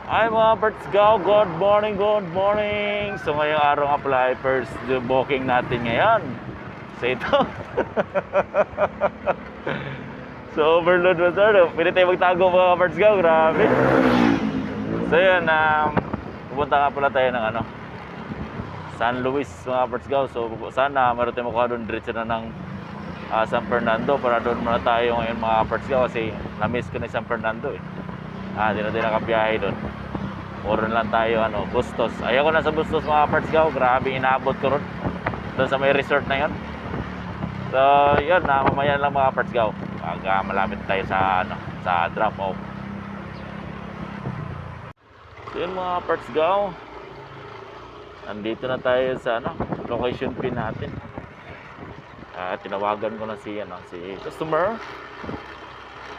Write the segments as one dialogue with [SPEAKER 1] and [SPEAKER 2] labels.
[SPEAKER 1] Ay mga parts go, good morning, good morning. So ngayong araw nga pala ay first booking natin ngayon. So ito. So overload master, pwede tayo magtago mga parts go, grabe. So yun, pupunta nga pala tayo ng San Luis mga parts go. So sana meron tayo makuha doon diretso na ng San Fernando para doon muna tayo ngayon mga parts go kasi na-miss ko na San Fernando eh. Di na tayo nakabiyahe doon. Puro lang tayo Bustos. Ayaw ko na sa Bustos mga parts go. Grabe inabot ko ron. Doon sa may resort na yun. So, yun mamaya lang mga parts go. Pag malapit tayo sa sa drop off. So, yun mga parts go. Nandito na tayo sa location pin natin. Tinawagan ko na si customer.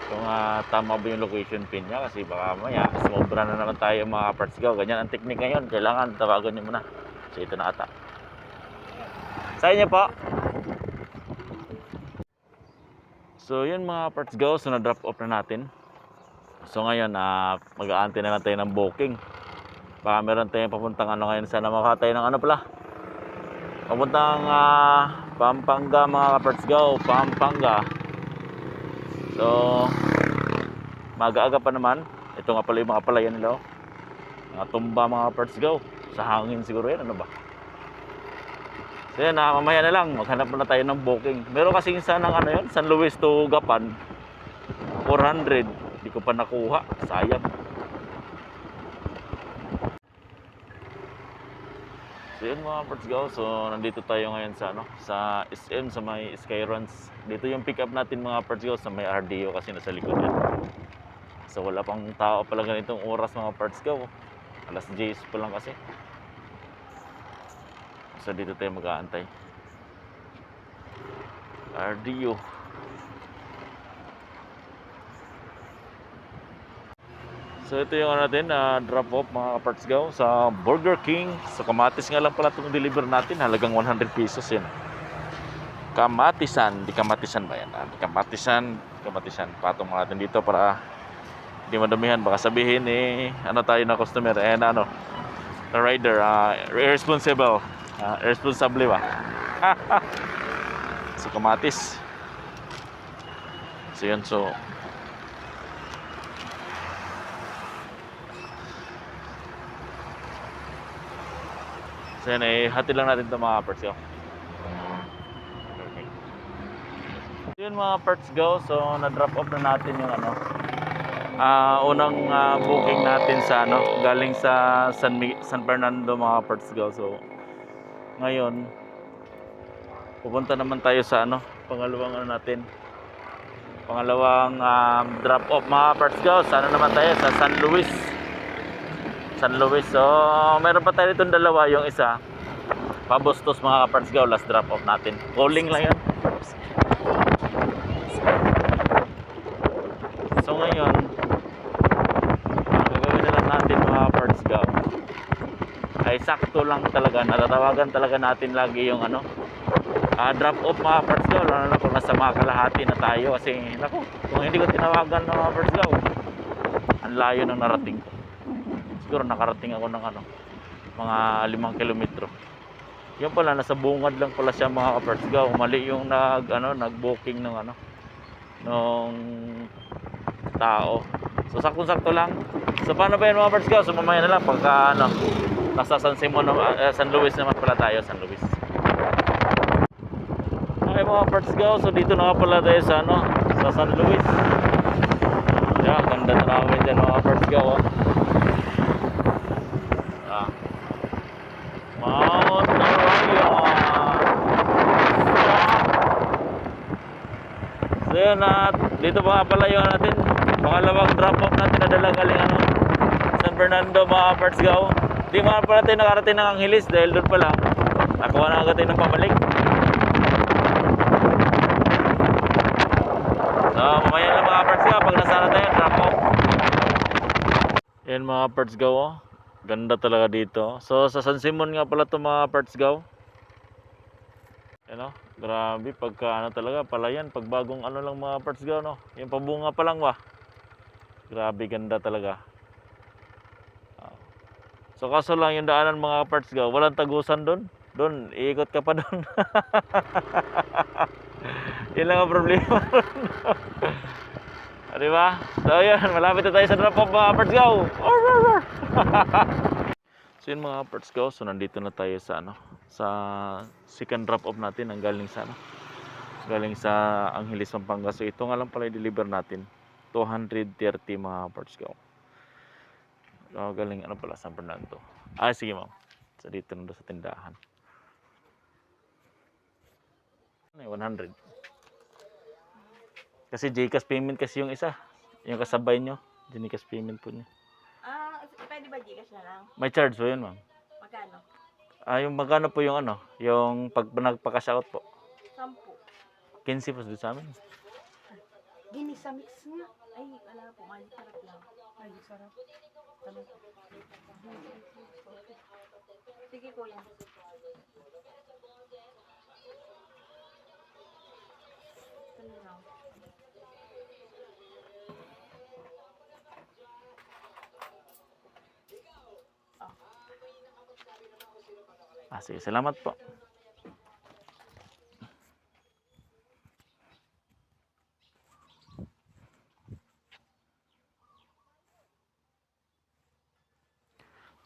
[SPEAKER 1] Kung tama ba yung location pin niya kasi baka maya sumobra na naman tayo mga parts go. Ganyan ang technique ngayon, kailangan tawagan niyo muna. So ito na ata sa inyo po. So yun mga parts go, so na drop off na natin. So ngayon mag-aantay na lang tayo ng booking. Baka meron tayong papuntang ngayon, sana makaka tayo ng pala papuntang Pampanga mga parts go, Pampanga. So maaga-aga pa naman. Ito nga pala yung mga palayan nila. Mga tumba mga parts go. Sa hangin siguro yan, ba? So yan, mamaya na lang. Maghanap na tayo ng booking. Meron kasing sanang yun, San Luis to Gapan. 400. Hindi ko pa nakuha. Sayang. So yun mga parts go. So nandito tayo ngayon sa sa SM, sa may Skyruns. Dito yung pick up natin mga parts go sa may RDO kasi nasa likod yan. So wala pang tao pala ganitong oras mga parts go. Alas 10 pa lang kasi. So dito tayo mag-aantay. RDO. So ito yung natin drop off mga parts go sa Burger King. So Kamatis nga lang pala itong deliver natin. Halagang 100 pesos yan. Kamatisan. Di Kamatisan ba yan? Kamatisan. Patong natin dito para di madamihan. Baka sabihin tayo na customer na rider irresponsible. Irresponsible ba? So Kamatis. So yun, so yan hati lang natin ito mga parts go. Yun mga parts go, so na-drop off na natin yung unang booking natin sa galing sa San Fernando mga parts go. So ngayon pupunta naman tayo sa pangalawang drop off mga parts go. Sana naman tayo sa San Luis. So meron pa tayo itong dalawa, yung isa Bustos mga parts go, last drop off natin. Calling lang yan. So ngayon gagawin na lang natin mga parts go ay sakto lang talaga, natatawagan talaga natin lagi yung drop off mga parts go, lalo na kung nasa mga kalahati na tayo kasi naku, kung hindi ko tinawagan mga parts go, ang layo ng narating ko. Siguro nakarating ako ng mga 5 kilometro. Yun pala, nasa bungad lang pala siya mga parts go. Mali yung nag-booking ng nung tao. So saktong-sakto lang. So paano ba yun mga parts go? So mamaya na lang pagka nasa San Luis naman pala tayo, San Luis. Okay mga parts go, so dito na pala tayo sa sa San Luis. Yeah, ganda na namin dyan mga parts go. Mount Arayat. So yun, dito pa pala yung natin pangalawang drop off natin na dala galing San Fernando mga parts go. Di mga pala tayo nakarating ng Angeles dahil doon pala nakuha na agad tayo ng pabalik. So mamaya lang mga parts go pag nasana tayo drop off. Yan mga parts go. Ganda talaga dito. So sa San Simon nga pala itong mga parts go. Grabe pagka talaga palayan, pag bagong lang mga parts go yung pabunga pa lang ba. Grabe ganda talaga. So kaso lang yung daanan mga parts go, walang tagusan doon. Doon, iikot ka pa doon. Yun lang ang problema. Di ba? So yun, malapit na tayo sa drop off mga parts go. So yun mga parts go, so nandito na tayo sa sa second drop off natin ang galing sa galing sa Angeles, Pampanga. So ito nga lang pala i-deliver natin. 230 mga parts go. So galing pala San Fernando. Sige ma'am. So dito na sa tindahan. 100. Kasi GCash payment kasi yung isa. Yung kasabay nyo. GCash payment po niya.
[SPEAKER 2] Pwede ba Gcash na lang?
[SPEAKER 1] May charge po yun, ma'am.
[SPEAKER 2] Magkano?
[SPEAKER 1] Yung magkano po yung yung pag nagpa-cash out po.
[SPEAKER 2] 10.
[SPEAKER 1] 15 po sa amin.
[SPEAKER 2] Ginisa mix nga. Ay, wala po. Mali sarap lang. Mali sarap. Sige kuya. Ano lang?
[SPEAKER 1] Sige, salamat po.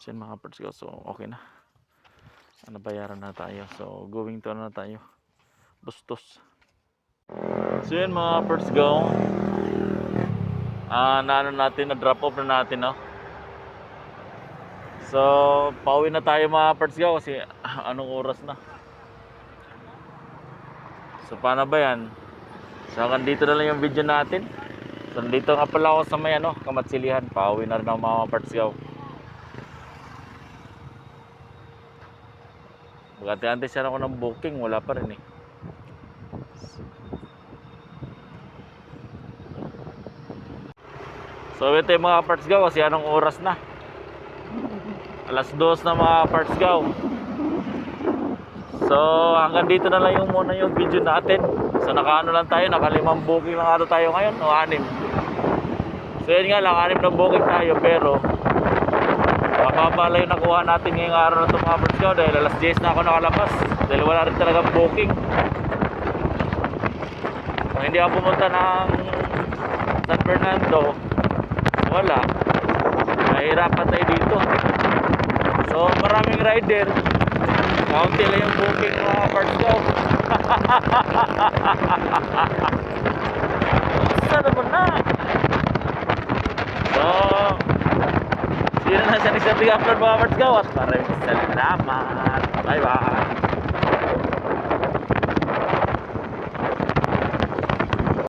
[SPEAKER 1] So yun mga parts ko, so okay na. Bayaran na tayo. So going to na tayo. Bustos. So yun mga parts go. Na drop off na natin, no? So pauwi na tayo mga parts go kasi anong oras na. So paano ba yan? So hanggang dito na lang yung video natin. So dito nga pala ako sa may Kamatsilihan. Pauwi na rin ako mga parts go. Magante-ante siya ako ng booking, wala pa rin eh. So ito yung mga parts go kasi anong oras na? Alas 2 na mga parts go. So hanggang dito na lang yung muna yung video natin. So naka lang tayo, naka 5 booking lang ata tayo ngayon o 6. So yun nga lang, 6 na booking tayo pero mababa yung nakuha natin ngayong araw na ito mga parts go dahil alas 10 na ako nakalabas dahil wala rin talagang booking. Kung hindi ako pumunta ng San Fernando, wala, mahirapan tayo dito. So maraming rider, kaunti lang yung booking mga parts go. Sana naman na. So yun na siya nagsabi upload mga parts go at maraming salamat. Bye bye.